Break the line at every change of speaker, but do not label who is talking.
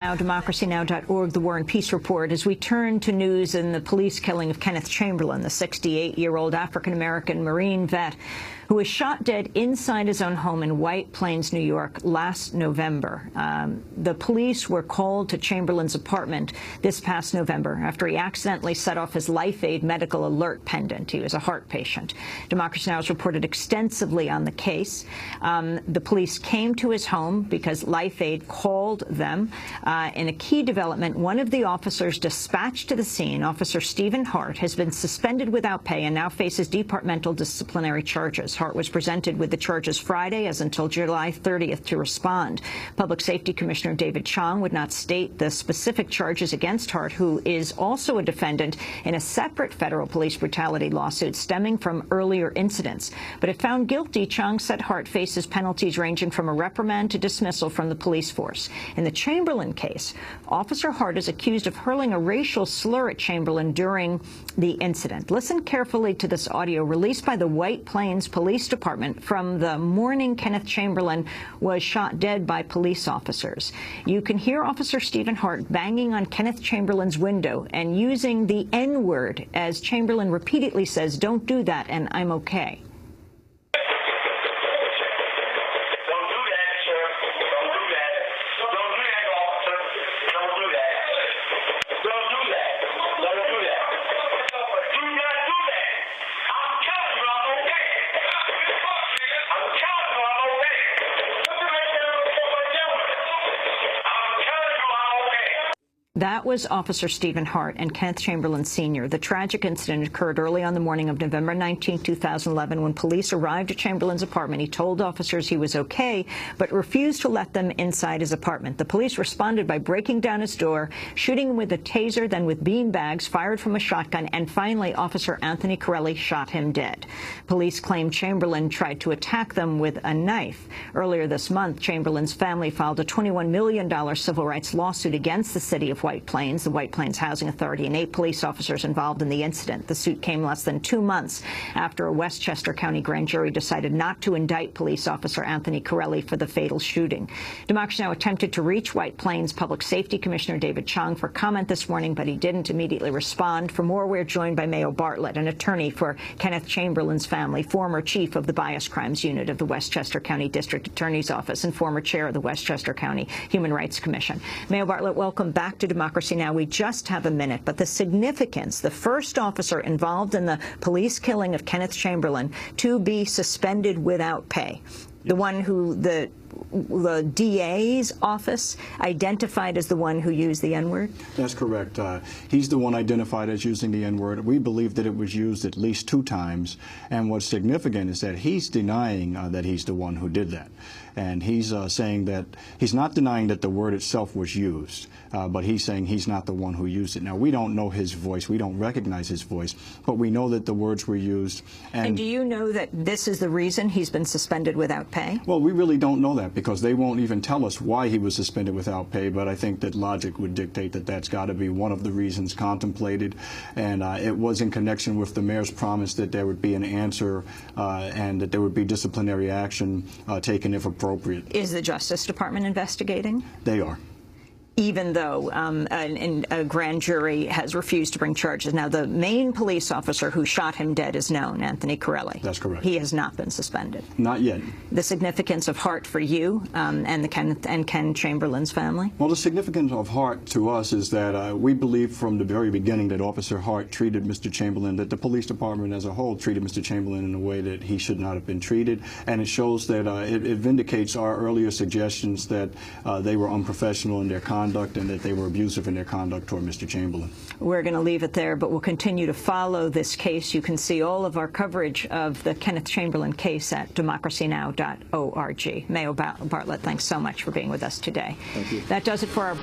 Now, democracynow.org, the War and Peace Report, as we turn to news in the police killing of Kenneth Chamberlain, the 68-year-old African-American Marine vet who was shot dead inside his own home in White Plains, New York, last November. The police were called to Chamberlain's apartment this past November after he accidentally set off his Life Aid medical alert pendant. He was a heart patient. Democracy Now! Has reported extensively on the case. The police came to his home because Life Aid called them. In a key development, one of the officers dispatched to the scene, Officer Stephen Hart, has been suspended without pay and now faces departmental disciplinary charges. Hart was presented with the charges Friday, as until July 30th to respond. Public Safety Commissioner David Chong would not state the specific charges against Hart, who is also a defendant in a separate federal police brutality lawsuit stemming from earlier incidents. But if found guilty, Chong said Hart faces penalties ranging from a reprimand to dismissal from the police force. In the Chamberlain case, Officer Hart is accused of hurling a racial slur at Chamberlain during the incident. Listen carefully to this audio released by the White Plains Police Department from the morning Kenneth Chamberlain was shot dead by police officers. You can hear Officer Stephen Hart banging on Kenneth Chamberlain's window and using the N-word as Chamberlain repeatedly says, "Don't do that, and I'm okay." That was Officer Stephen Hart and Kenneth Chamberlain Sr. The tragic incident occurred early on the morning of November 19, 2011, when police arrived at Chamberlain's apartment. He told officers he was okay, but refused to let them inside his apartment. The police responded by breaking down his door, shooting him with a taser, then with bean bags, fired from a shotgun, and finally, Officer Anthony Corelli shot him dead. Police claim Chamberlain tried to attack them with a knife. Earlier this month, Chamberlain's family filed a $21 million civil rights lawsuit against the city of White Plains, the White Plains Housing Authority, and 8 police officers involved in the incident. The suit came less than 2 months after a Westchester County grand jury decided not to indict police officer Anthony Corelli for the fatal shooting. Democracy Now! Attempted to reach White Plains Public Safety Commissioner David Chong for comment this morning, but he didn't immediately respond. For more, we're joined by Mayo Bartlett, an attorney for Kenneth Chamberlain's family, former chief of the Bias Crimes Unit of the Westchester County District Attorney's Office, and former chair of the Westchester County Human Rights Commission. Mayo Bartlett, welcome back to Democracy Now! We just have a minute, but the significance, the first officer involved in the police killing of Kenneth Chamberlain to be suspended without pay. The one who the DA's office identified as the one who used the N-word?
That's correct. He's the one identified as using the N-word. We believe that it was used at least 2 times. And what's significant is that he's denying that he's the one who did that. And he's saying that he's not denying that the word itself was used, but he's saying he's not the one who used it. Now, we don't know his voice. We don't recognize his voice, but we know that the words were used.
And do you know that this is the reason he's been suspended without pay?
Well, we really don't know that because they won't even tell us why he was suspended without pay, but I think that logic would dictate that that's got to be one of the reasons contemplated. And it was in connection with the mayor's promise that there would be an answer and that there would be disciplinary action taken if appropriate.
Is the Justice Department investigating?
They are.
Even though a grand jury has refused to bring charges. Now, the main police officer who shot him dead is known, Anthony Corelli.
That's correct.
He has not been suspended.
Not yet.
The significance of Hart for you and Ken Chamberlain's family?
Well, the significance of Hart to us is that we believe from the very beginning that Officer Hart treated Mr. Chamberlain, that the police department as a whole treated Mr. Chamberlain in a way that he should not have been treated. And it shows that it vindicates our earlier suggestions that they were unprofessional in their conduct and that they were abusive in their conduct toward Mr. Chamberlain. We're
going to leave it there, but we'll continue to follow this case. You can see all of our coverage of the Kenneth Chamberlain case at democracynow.org. Mayo Bartlett, thanks so much for being with us today.
Thank you.
That does it for our